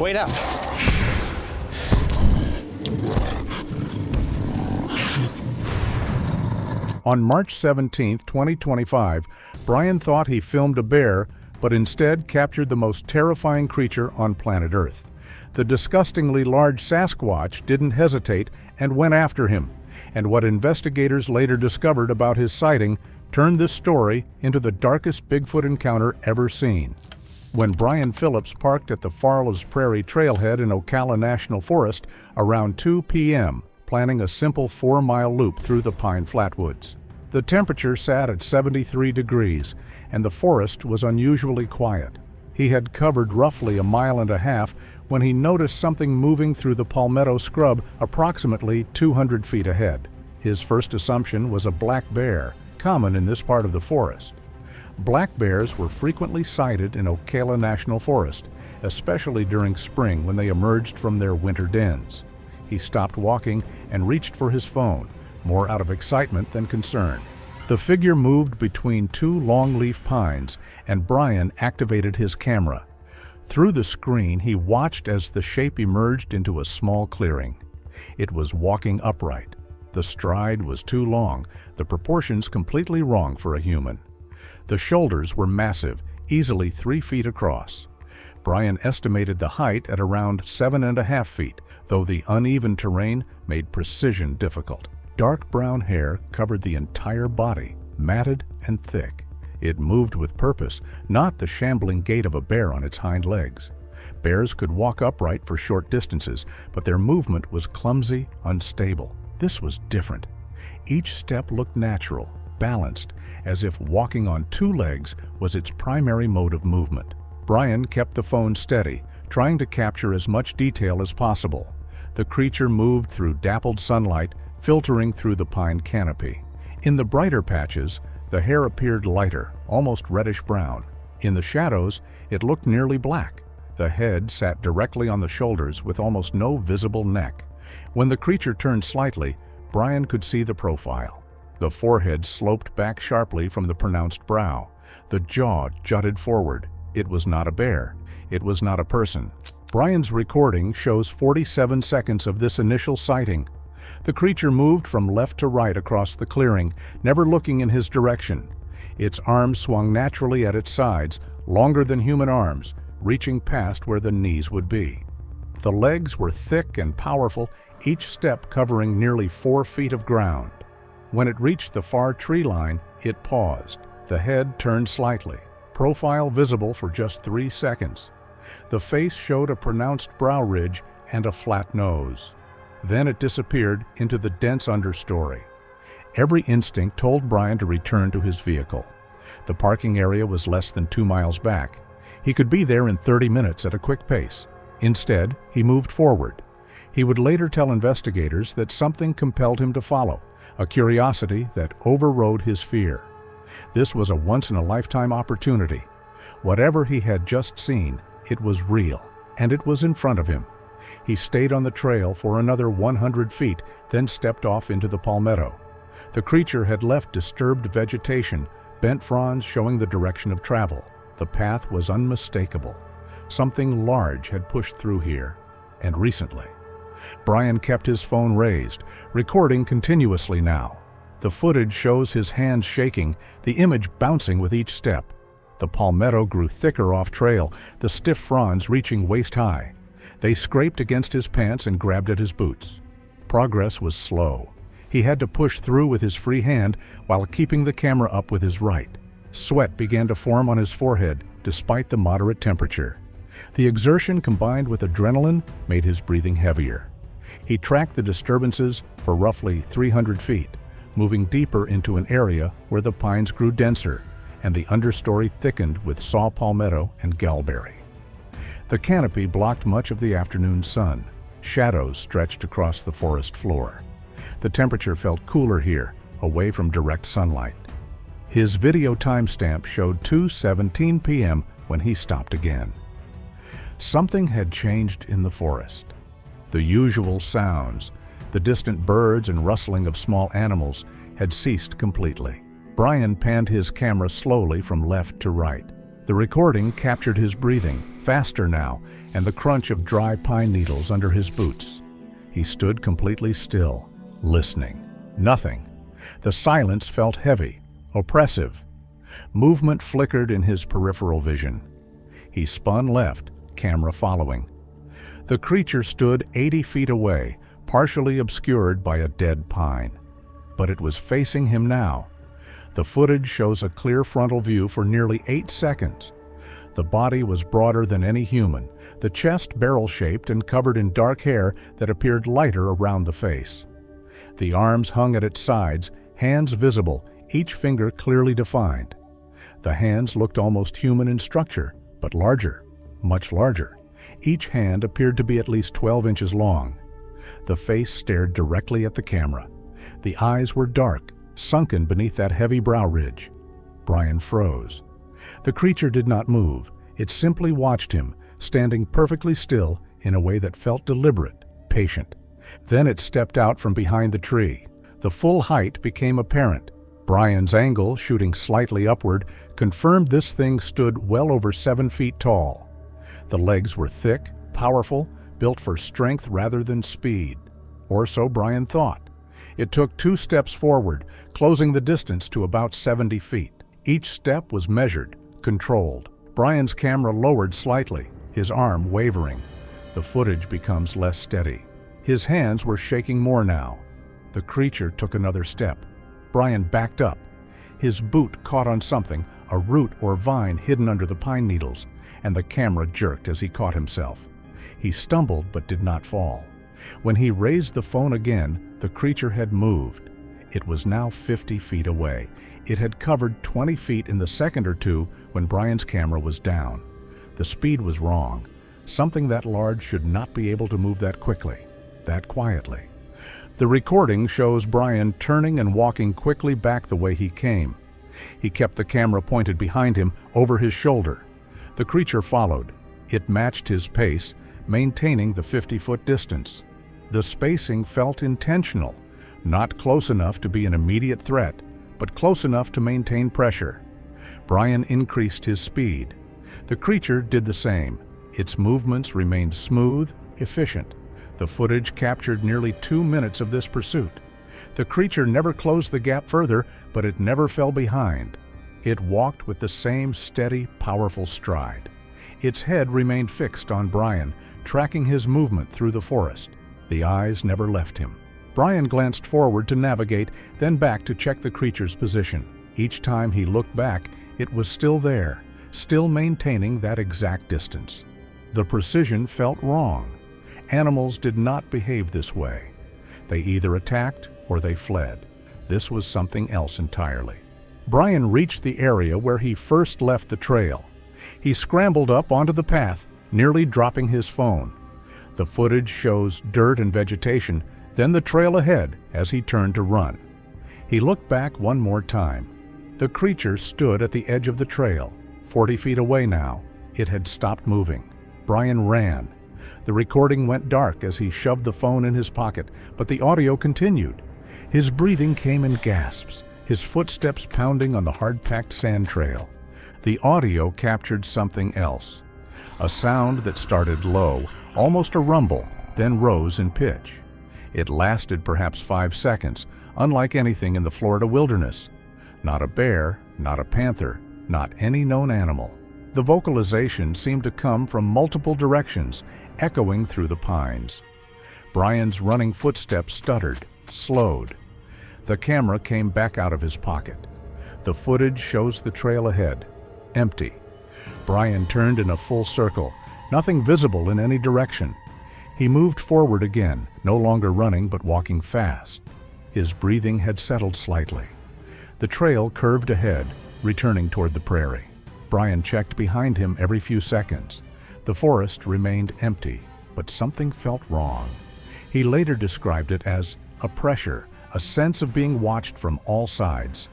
Wait up. On March 17, 2025, Brian thought he filmed a bear, but instead captured the most terrifying creature on planet Earth. The disgustingly large Sasquatch didn't hesitate and went after him, and what investigators later discovered about his sighting turned this story into the darkest Bigfoot encounter ever seen. When Brian Phillips parked at the Farley's Prairie Trailhead in Ocala National Forest around 2 p.m., planning a simple 4-mile loop through the pine flatwoods. The temperature sat at 73 degrees, and the forest was unusually quiet. He had covered roughly a mile and a half when he noticed something moving through the palmetto scrub approximately 200 feet ahead. His first assumption was a black bear, common in this part of the forest. Black bears were frequently sighted in Ocala National Forest, especially during spring when they emerged from their winter dens. He stopped walking and reached for his phone, more out of excitement than concern. The figure moved between two longleaf pines, and Brian activated his camera. Through the screen, he watched as the shape emerged into a small clearing. It was walking upright. The stride was too long, the proportions completely wrong for a human. The shoulders were massive, easily 3 feet across. Brian estimated the height at around 7.5 feet, though the uneven terrain made precision difficult. Dark brown hair covered the entire body, matted and thick. It moved with purpose, not the shambling gait of a bear on its hind legs. Bears could walk upright for short distances, but their movement was clumsy, unstable. This was different. Each step looked natural, balanced, as if walking on 2 legs was its primary mode of movement. Brian kept the phone steady, trying to capture as much detail as possible. The creature moved through dappled sunlight, filtering through the pine canopy. In the brighter patches, the hair appeared lighter, almost reddish-brown. In the shadows, it looked nearly black. The head sat directly on the shoulders with almost no visible neck. When the creature turned slightly, Brian could see the profile. The forehead sloped back sharply from the pronounced brow. The jaw jutted forward. It was not a bear. It was not a person. Brian's recording shows 47 seconds of this initial sighting. The creature moved from left to right across the clearing, never looking in his direction. Its arms swung naturally at its sides, longer than human arms, reaching past where the knees would be. The legs were thick and powerful, each step covering nearly 4 feet of ground. When it reached the far tree line, it paused. The head turned slightly, profile visible for just 3 seconds. The face showed a pronounced brow ridge and a flat nose. Then it disappeared into the dense understory. Every instinct told Brian to return to his vehicle. The parking area was less than 2 miles back. He could be there in 30 minutes at a quick pace. Instead, he moved forward. He would later tell investigators that something compelled him to follow, a curiosity that overrode his fear. This was a once-in-a-lifetime opportunity. Whatever he had just seen, it was real, and it was in front of him. He stayed on the trail for another 100 feet, then stepped off into the palmetto. The creature had left disturbed vegetation, bent fronds showing the direction of travel. The path was unmistakable. Something large had pushed through here, and recently. Brian kept his phone raised, recording continuously now. The footage shows his hands shaking, the image bouncing with each step. The palmetto grew thicker off-trail, the stiff fronds reaching waist-high. They scraped against his pants and grabbed at his boots. Progress was slow. He had to push through with his free hand while keeping the camera up with his right. Sweat began to form on his forehead, despite the moderate temperature. The exertion combined with adrenaline made his breathing heavier. He tracked the disturbances for roughly 300 feet, moving deeper into an area where the pines grew denser and the understory thickened with saw palmetto and gallberry. The canopy blocked much of the afternoon sun. Shadows stretched across the forest floor. The temperature felt cooler here, away from direct sunlight. His video timestamp showed 2:17 p.m. when he stopped again. Something had changed in the forest. The usual sounds, the distant birds and rustling of small animals, had ceased completely. Brian panned his camera slowly from left to right. The recording captured his breathing, faster now, and the crunch of dry pine needles under his boots. He stood completely still, listening. Nothing. The silence felt heavy, oppressive. Movement flickered in his peripheral vision. He spun left, camera following. The creature stood 80 feet away, partially obscured by a dead pine. But it was facing him now. The footage shows a clear frontal view for nearly 8 seconds. The body was broader than any human, the chest barrel-shaped and covered in dark hair that appeared lighter around the face. The arms hung at its sides, hands visible, each finger clearly defined. The hands looked almost human in structure, but larger, much larger. Each hand appeared to be at least 12 inches long. The face stared directly at the camera. The eyes were dark, sunken beneath that heavy brow ridge. Brian froze. The creature did not move. It simply watched him, standing perfectly still in a way that felt deliberate, patient. Then it stepped out from behind the tree. The full height became apparent. Brian's angle, shooting slightly upward, confirmed this thing stood well over 7 feet tall. The legs were thick, powerful, built for strength rather than speed. Or so Brian thought. It took 2 steps forward, closing the distance to about 70 feet. Each step was measured, controlled. Brian's camera lowered slightly, his arm wavering. The footage becomes less steady. His hands were shaking more now. The creature took another step. Brian backed up. His boot caught on something, a root or vine hidden under the pine needles, and the camera jerked as he caught himself. He stumbled but did not fall. When he raised the phone again, the creature had moved. It was now 50 feet away. It had covered 20 feet in the second or two when Brian's camera was down. The speed was wrong. Something that large should not be able to move that quickly, that quietly. The recording shows Brian turning and walking quickly back the way he came. He kept the camera pointed behind him, over his shoulder. The creature followed. It matched his pace, maintaining the 50-foot distance. The spacing felt intentional, not close enough to be an immediate threat, but close enough to maintain pressure. Brian increased his speed. The creature did the same. Its movements remained smooth, efficient. The footage captured nearly 2 minutes of this pursuit. The creature never closed the gap further, but it never fell behind. It walked with the same steady, powerful stride. Its head remained fixed on Brian, tracking his movement through the forest. The eyes never left him. Brian glanced forward to navigate, then back to check the creature's position. Each time he looked back, it was still there, still maintaining that exact distance. The precision felt wrong. Animals did not behave this way. They either attacked or they fled. This was something else entirely. Brian reached the area where he first left the trail. He scrambled up onto the path, nearly dropping his phone. The footage shows dirt and vegetation, then the trail ahead as he turned to run. He looked back one more time. The creature stood at the edge of the trail, 40 feet away now. It had stopped moving. Brian ran. The recording went dark as he shoved the phone in his pocket, but the audio continued. His breathing came in gasps, his footsteps pounding on the hard-packed sand trail. The audio captured something else. A sound that started low, almost a rumble, then rose in pitch. It lasted perhaps 5 seconds, unlike anything in the Florida wilderness. Not a bear, not a panther, not any known animal. The vocalization seemed to come from multiple directions, echoing through the pines. Brian's running footsteps stuttered, slowed. The camera came back out of his pocket. The footage shows the trail ahead, empty. Brian turned in a full circle, nothing visible in any direction. He moved forward again, no longer running but walking fast. His breathing had settled slightly. The trail curved ahead, returning toward the prairie. Brian checked behind him every few seconds. The forest remained empty, but something felt wrong. He later described it as a pressure, a sense of being watched from all sides.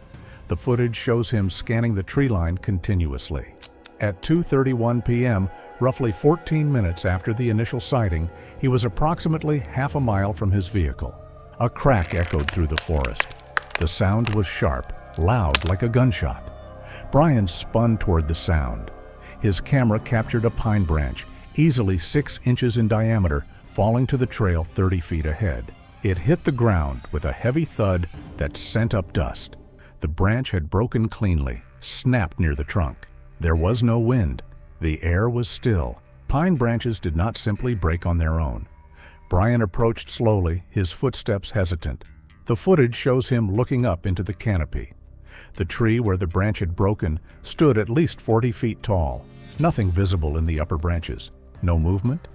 The footage shows him scanning the tree line continuously. At 2:31 p.m., roughly 14 minutes after the initial sighting, he was approximately half a mile from his vehicle. A crack echoed through the forest. The sound was sharp, loud like a gunshot. Brian spun toward the sound. His camera captured a pine branch, easily 6 inches in diameter, falling to the trail 30 feet ahead. It hit the ground with a heavy thud that sent up dust. The branch had broken cleanly, snapped near the trunk. There was no wind. The air was still. Pine branches did not simply break on their own. Brian approached slowly, his footsteps hesitant. The footage shows him looking up into the canopy. The tree where the branch had broken stood at least 40 feet tall. Nothing visible in the upper branches. No movement?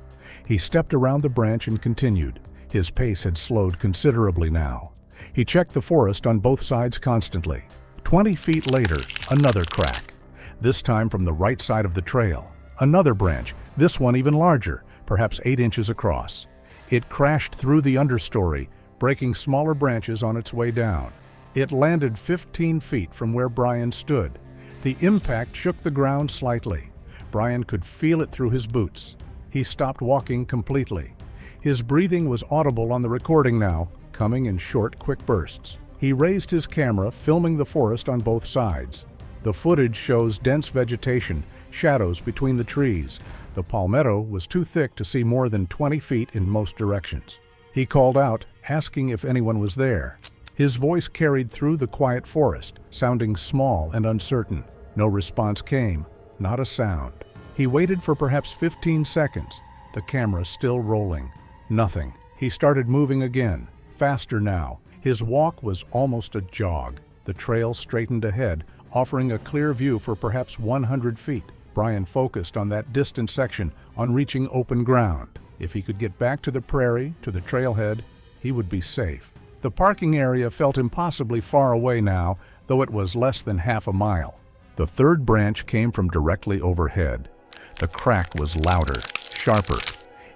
He stepped around the branch and continued. His pace had slowed considerably now. He checked the forest on both sides constantly. 20 feet later, another crack. This time from the right side of the trail. Another branch, this one even larger, perhaps 8 inches across. It crashed through the understory, breaking smaller branches on its way down. It landed 15 feet from where Brian stood. The impact shook the ground slightly. Brian could feel it through his boots. He stopped walking completely. His breathing was audible on the recording now, coming in short, quick bursts. He raised his camera, filming the forest on both sides. The footage shows dense vegetation, shadows between the trees. The palmetto was too thick to see more than 20 feet in most directions. He called out, asking if anyone was there. His voice carried through the quiet forest, sounding small and uncertain. No response came, not a sound. He waited for perhaps 15 seconds, the camera still rolling. Nothing. He started moving again, faster now. His walk was almost a jog. The trail straightened ahead, offering a clear view for perhaps 100 feet. Brian focused on that distant section, on reaching open ground. If he could get back to the prairie, to the trailhead, he would be safe. The parking area felt impossibly far away now, though it was less than half a mile. The third branch came from directly overhead. The crack was louder, sharper.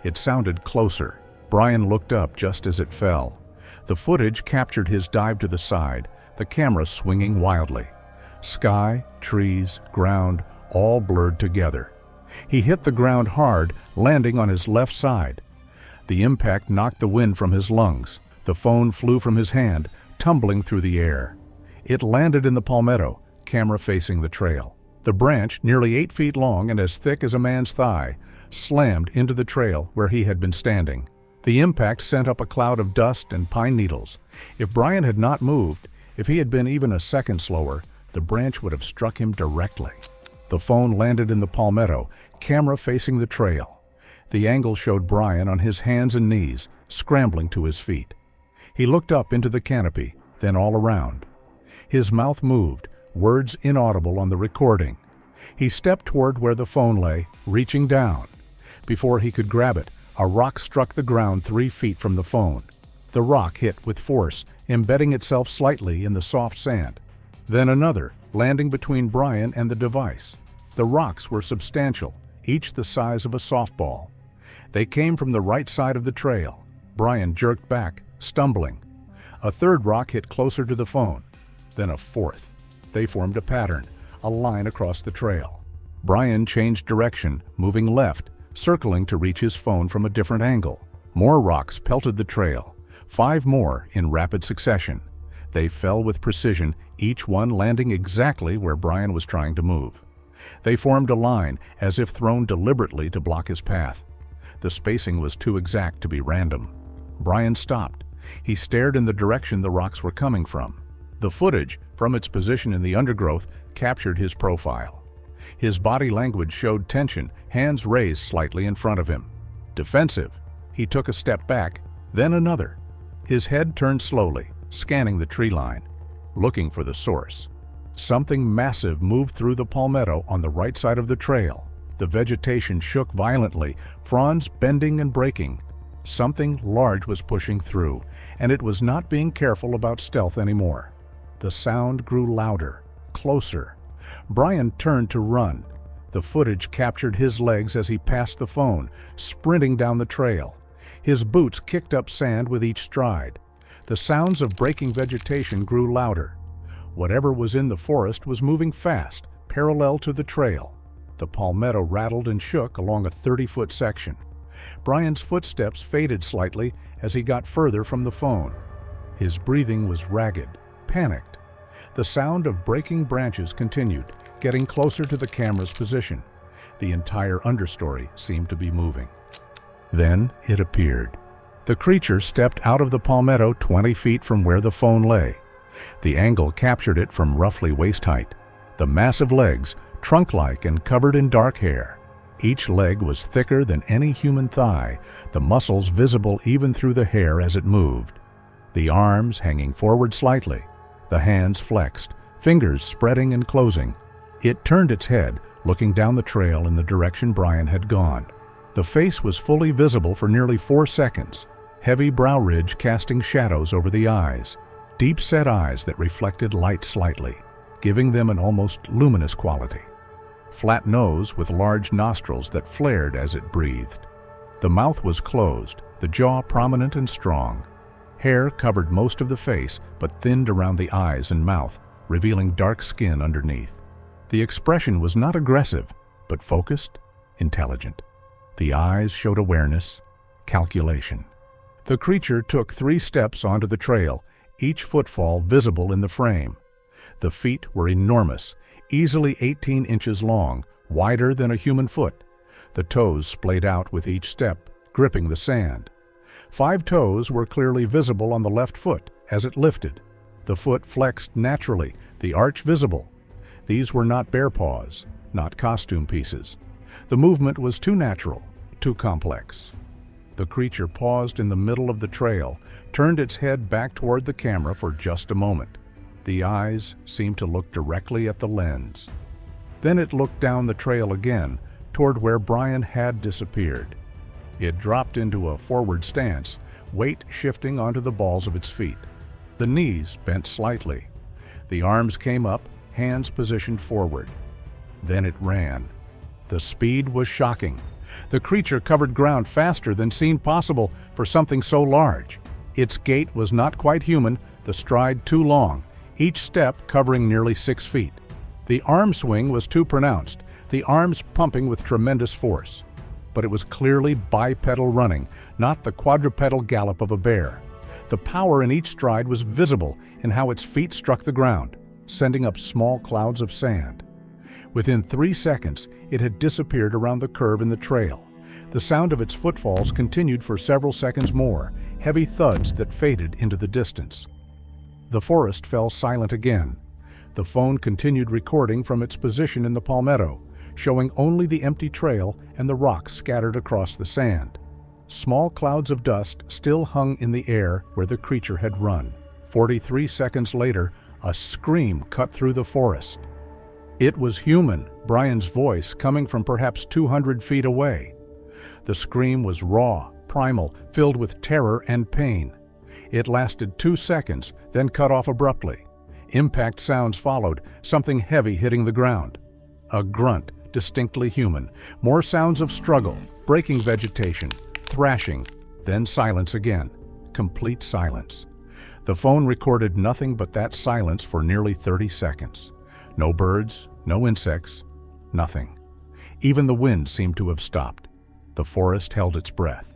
It sounded closer. Brian looked up just as it fell. The footage captured his dive to the side, the camera swinging wildly. Sky, trees, ground, all blurred together. He hit the ground hard, landing on his left side. The impact knocked the wind from his lungs. The phone flew from his hand, tumbling through the air. It landed in the palmetto, camera facing the trail. The branch, nearly 8 feet long and as thick as a man's thigh, slammed into the trail where he had been standing. The impact sent up a cloud of dust and pine needles. If Brian had not moved, if he had been even a second slower, the branch would have struck him directly. The phone landed in the palmetto, camera facing the trail. The angle showed Brian on his hands and knees, scrambling to his feet. He looked up into the canopy, then all around. His mouth moved, words inaudible on the recording. He stepped toward where the phone lay, reaching down. Before he could grab it, a rock struck the ground 3 feet from the phone. The rock hit with force, embedding itself slightly in the soft sand. Then another, landing between Brian and the device. The rocks were substantial, each the size of a softball. They came from the right side of the trail. Brian jerked back, stumbling. A third rock hit closer to the phone, then a fourth. They formed a pattern, a line across the trail. Brian changed direction, moving left, circling to reach his phone from a different angle. More rocks pelted the trail, 5 more in rapid succession. They fell with precision, each one landing exactly where Brian was trying to move. They formed a line, as if thrown deliberately to block his path. The spacing was too exact to be random. Brian stopped. He stared in the direction the rocks were coming from. The footage, from its position in the undergrowth, captured his profile. His body language showed tension, hands raised slightly in front of him. Defensive. He took a step back, then another. His head turned slowly, scanning the tree line, looking for the source. Something massive moved through the palmetto on the right side of the trail. The vegetation shook violently, fronds bending and breaking. Something large was pushing through, and it was not being careful about stealth anymore. The sound grew louder, closer. Brian turned to run. The footage captured his legs as he passed the phone, sprinting down the trail. His boots kicked up sand with each stride. The sounds of breaking vegetation grew louder. Whatever was in the forest was moving fast, parallel to the trail. The palmetto rattled and shook along a 30-foot section. Brian's footsteps faded slightly as he got further from the phone. His breathing was ragged, panicked. The sound of breaking branches continued, getting closer to the camera's position. The entire understory seemed to be moving. Then it appeared. The creature stepped out of the palmetto 20 feet from where the phone lay. The angle captured it from roughly waist height. The massive legs, trunk-like and covered in dark hair. Each leg was thicker than any human thigh, the muscles visible even through the hair as it moved. The arms hanging forward slightly, the hands flexed, fingers spreading and closing. It turned its head, looking down the trail in the direction Brian had gone. The face was fully visible for nearly 4 seconds, heavy brow ridge casting shadows over the eyes, deep-set eyes that reflected light slightly, giving them an almost luminous quality. Flat nose with large nostrils that flared as it breathed. The mouth was closed, the jaw prominent and strong. Hair covered most of the face but thinned around the eyes and mouth, revealing dark skin underneath. The expression was not aggressive, but focused, intelligent. The eyes showed awareness, calculation. The creature took 3 steps onto the trail, each footfall visible in the frame. The feet were enormous, easily 18 inches long, wider than a human foot. The toes splayed out with each step, gripping the sand. 5 toes were clearly visible on the left foot as it lifted. The foot flexed naturally, the arch visible. These were not bear paws, not costume pieces. The movement was too natural, too complex. The creature paused in the middle of the trail, turned its head back toward the camera for just a moment. The eyes seemed to look directly at the lens. Then it looked down the trail again, toward where Brian had disappeared. It dropped into a forward stance, weight shifting onto the balls of its feet. The knees bent slightly. The arms came up, hands positioned forward. Then it ran. The speed was shocking. The creature covered ground faster than seemed possible for something so large. Its gait was not quite human, the stride too long, each step covering nearly 6 feet. The arm swing was too pronounced, the arms pumping with tremendous force. But it was clearly bipedal running, not the quadrupedal gallop of a bear. The power in each stride was visible in how its feet struck the ground, sending up small clouds of sand. Within 3 seconds, it had disappeared around the curve in the trail. The sound of its footfalls continued for several seconds more, heavy thuds that faded into the distance. The forest fell silent again. The phone continued recording from its position in the palmetto, showing only the empty trail and the rocks scattered across the sand. Small clouds of dust still hung in the air where the creature had run. 43 seconds later, a scream cut through the forest. It was human, Brian's voice coming from perhaps 200 feet away. The scream was raw, primal, filled with terror and pain. It lasted 2 seconds, then cut off abruptly. Impact sounds followed, something heavy hitting the ground. A grunt, distinctly human. More sounds of struggle, breaking vegetation, thrashing, then silence again. Complete silence. The phone recorded nothing but that silence for nearly 30 seconds. No birds, no insects, nothing. Even the wind seemed to have stopped. The forest held its breath.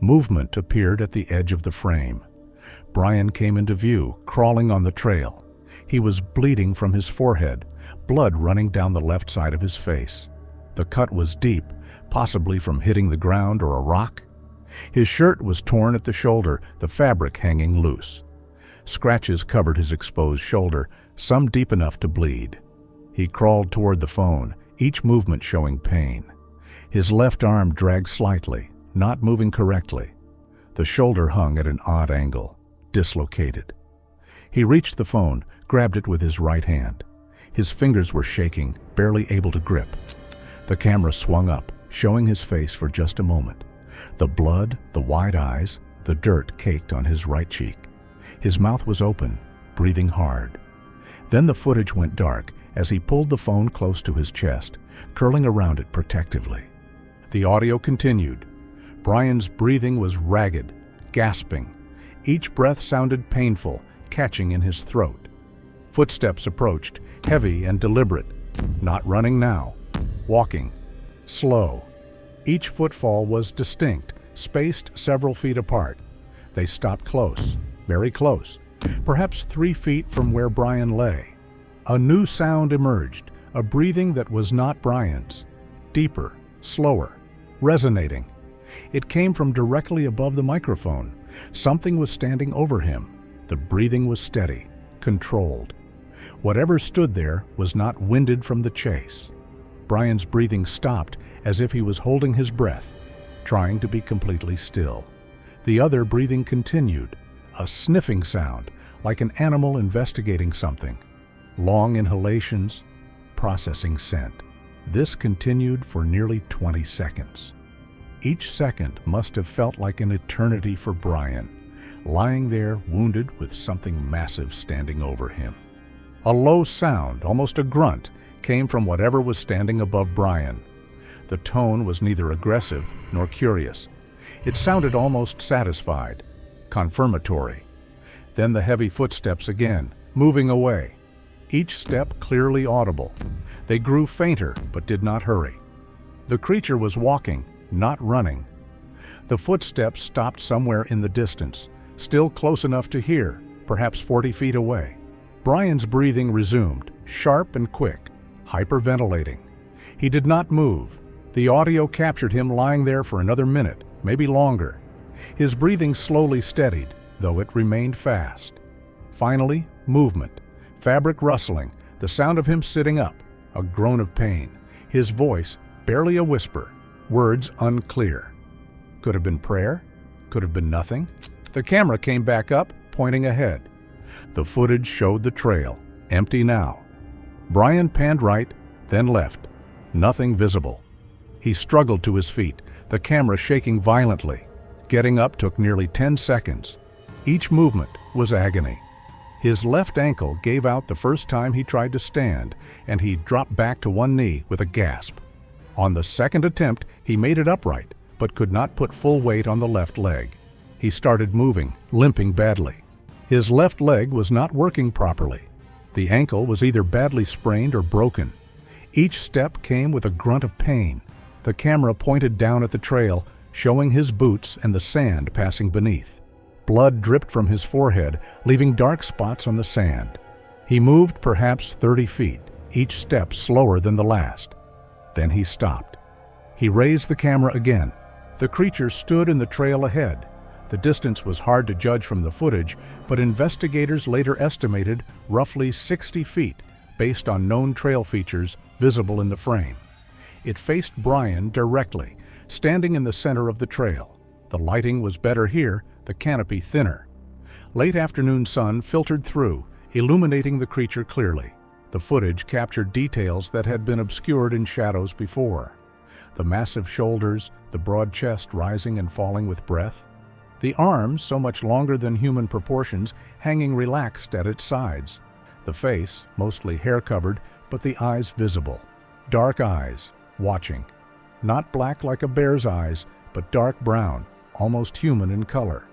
Movement appeared at the edge of the frame. Brian came into view, crawling on the trail. He was bleeding from his forehead, blood running down the left side of his face. The cut was deep, possibly from hitting the ground or a rock. His shirt was torn at the shoulder, the fabric hanging loose. Scratches covered his exposed shoulder, some deep enough to bleed. He crawled toward the phone, each movement showing pain. His left arm dragged slightly, not moving correctly. The shoulder hung at an odd angle, dislocated. He reached the phone, grabbed it with his right hand. His fingers were shaking, barely able to grip. The camera swung up, showing his face for just a moment. The blood, the wide eyes, the dirt caked on his right cheek. His mouth was open, breathing hard. Then the footage went dark as he pulled the phone close to his chest, curling around it protectively. The audio continued. Brian's breathing was ragged, gasping. Each breath sounded painful, catching in his throat. Footsteps approached, heavy and deliberate. Not running now. Walking. Slow. Each footfall was distinct, spaced several feet apart. They stopped close, very close, perhaps 3 feet from where Brian lay. A new sound emerged, a breathing that was not Brian's. deeper, slower, resonating. It came from directly above the microphone. Something was standing over him. The breathing was steady, controlled. Whatever stood there was not winded from the chase. Brian's breathing stopped as if he was holding his breath, trying to be completely still. The other breathing continued, a sniffing sound, like an animal investigating something. Long inhalations, processing scent. This continued for nearly 20 seconds. Each second must have felt like an eternity for Brian, lying there wounded with something massive standing over him. A low sound, almost a grunt, came from whatever was standing above Brian. The tone was neither aggressive nor curious. It sounded almost satisfied, confirmatory. Then the heavy footsteps again, moving away. Each step clearly audible. They grew fainter but did not hurry. The creature was walking, not running. The footsteps stopped somewhere in the distance, still close enough to hear, perhaps 40 feet away. Brian's breathing resumed, sharp and quick, hyperventilating. He did not move. The audio captured him lying there for another minute, maybe longer. His breathing slowly steadied, though it remained fast. Finally, movement, fabric rustling, the sound of him sitting up, a groan of pain, his voice barely a whisper, words unclear. Could have been prayer, could have been nothing. The camera came back up, pointing ahead. The footage showed the trail, empty now. Brian panned right, then left. Nothing visible. He struggled to his feet, the camera shaking violently. Getting up took nearly 10 seconds. Each movement was agony. His left ankle gave out the first time he tried to stand, and he dropped back to one knee with a gasp. On the second attempt, he made it upright, but could not put full weight on the left leg. He started moving, limping badly. His left leg was not working properly. The ankle was either badly sprained or broken. Each step came with a grunt of pain. The camera pointed down at the trail, showing his boots and the sand passing beneath. Blood dripped from his forehead, leaving dark spots on the sand. He moved perhaps 30 feet, each step slower than the last. Then he stopped. He raised the camera again. The creature stood in the trail ahead. The distance was hard to judge from the footage, but investigators later estimated roughly 60 feet based on known trail features visible in the frame. It faced Brian directly, standing in the center of the trail. The lighting was better here, the canopy thinner. Late afternoon sun filtered through, illuminating the creature clearly. The footage captured details that had been obscured in shadows before. The massive shoulders, the broad chest rising and falling with breath. The arms, so much longer than human proportions, hanging relaxed at its sides. The face, mostly hair-covered, but the eyes visible. Dark eyes, watching. Not black like a bear's eyes, but dark brown, almost human in color.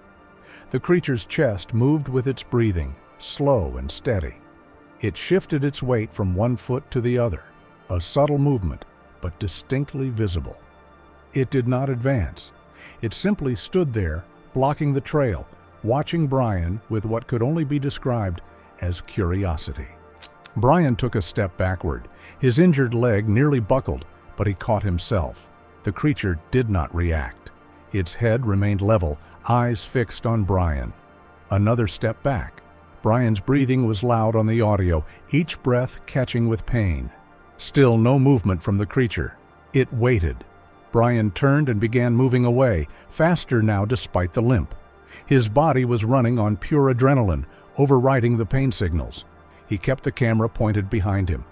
The creature's chest moved with its breathing, slow and steady. It shifted its weight from one foot to the other, a subtle movement, but distinctly visible. It did not advance. It simply stood there, blocking the trail, watching Brian with what could only be described as curiosity. Brian took a step backward. His injured leg nearly buckled, but he caught himself. The creature did not react. Its head remained level, eyes fixed on Brian. Another step back. Brian's breathing was loud on the audio, each breath catching with pain. Still no movement from the creature. It waited. Brian turned and began moving away, faster now despite the limp. His body was running on pure adrenaline, overriding the pain signals. He kept the camera pointed behind him.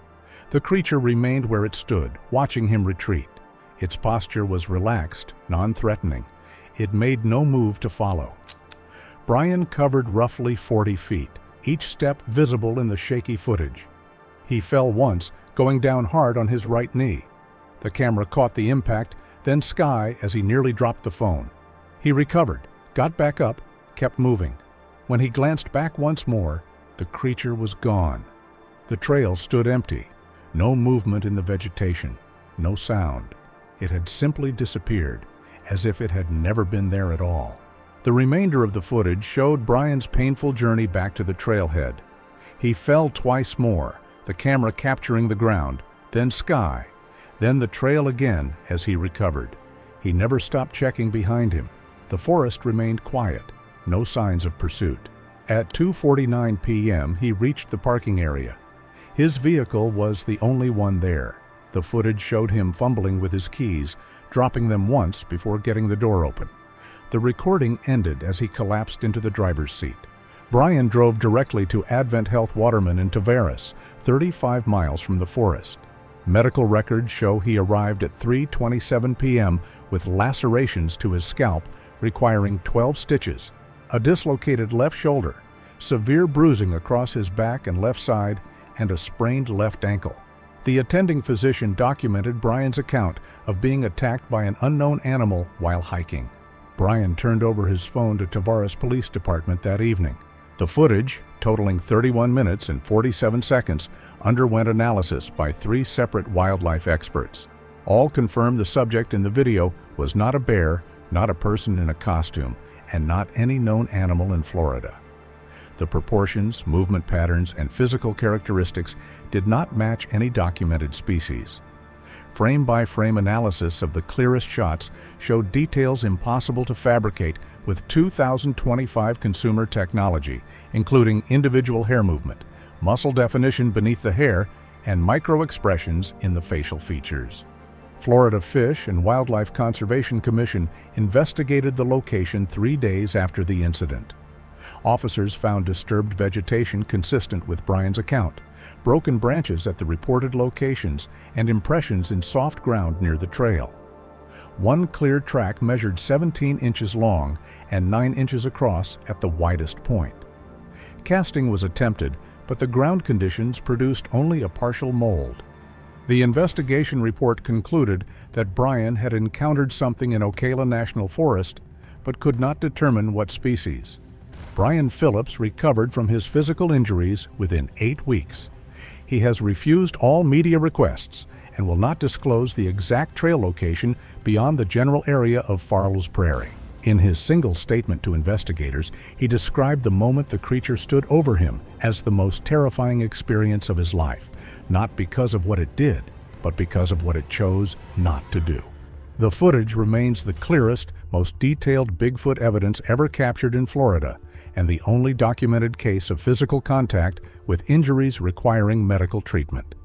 The creature remained where it stood, watching him retreat. Its posture was relaxed, non-threatening. It made no move to follow. Brian covered roughly 40 feet, each step visible in the shaky footage. He fell once, going down hard on his right knee. The camera caught the impact, then sky as he nearly dropped the phone. He recovered, got back up, kept moving. When he glanced back once more, the creature was gone. The trail stood empty. No movement in the vegetation, no sound. It had simply disappeared, as if it had never been there at all. The remainder of the footage showed Brian's painful journey back to the trailhead. He fell twice more, the camera capturing the ground, then sky. Then the trail again as he recovered. He never stopped checking behind him. The forest remained quiet, no signs of pursuit. At 2:49 p.m., he reached the parking area. His vehicle was the only one there. The footage showed him fumbling with his keys, dropping them once before getting the door open. The recording ended as he collapsed into the driver's seat. Brian drove directly to Advent Health Waterman in Tavares, 35 miles from the forest. Medical records show he arrived at 3:27 p.m. with lacerations to his scalp requiring 12 stitches, a dislocated left shoulder, severe bruising across his back and left side, and a sprained left ankle. The attending physician documented Brian's account of being attacked by an unknown animal while hiking. Brian turned over his phone to Tavares Police Department that evening. The footage, totaling 31 minutes and 47 seconds, underwent analysis by 3 separate wildlife experts. All confirmed the subject in the video was not a bear, not a person in a costume, and not any known animal in Florida. The proportions, movement patterns, and physical characteristics did not match any documented species. Frame-by-frame analysis of the clearest shots showed details impossible to fabricate with 2025 consumer technology, including individual hair movement, muscle definition beneath the hair, and micro-expressions in the facial features. Florida Fish and Wildlife Conservation Commission investigated the location 3 days after the incident. Officers found disturbed vegetation consistent with Brian's account, broken branches at the reported locations, and impressions in soft ground near the trail. One clear track measured 17 inches long and 9 inches across at the widest point. Casting was attempted, but the ground conditions produced only a partial mold. The investigation report concluded that Brian had encountered something in Ocala National Forest, but could not determine what species. Brian Phillips recovered from his physical injuries within 8 weeks. He has refused all media requests and will not disclose the exact trail location beyond the general area of Farlow's Prairie. In his single statement to investigators, he described the moment the creature stood over him as the most terrifying experience of his life, not because of what it did, but because of what it chose not to do. The footage remains the clearest, most detailed Bigfoot evidence ever captured in Florida, and the only documented case of physical contact with injuries requiring medical treatment.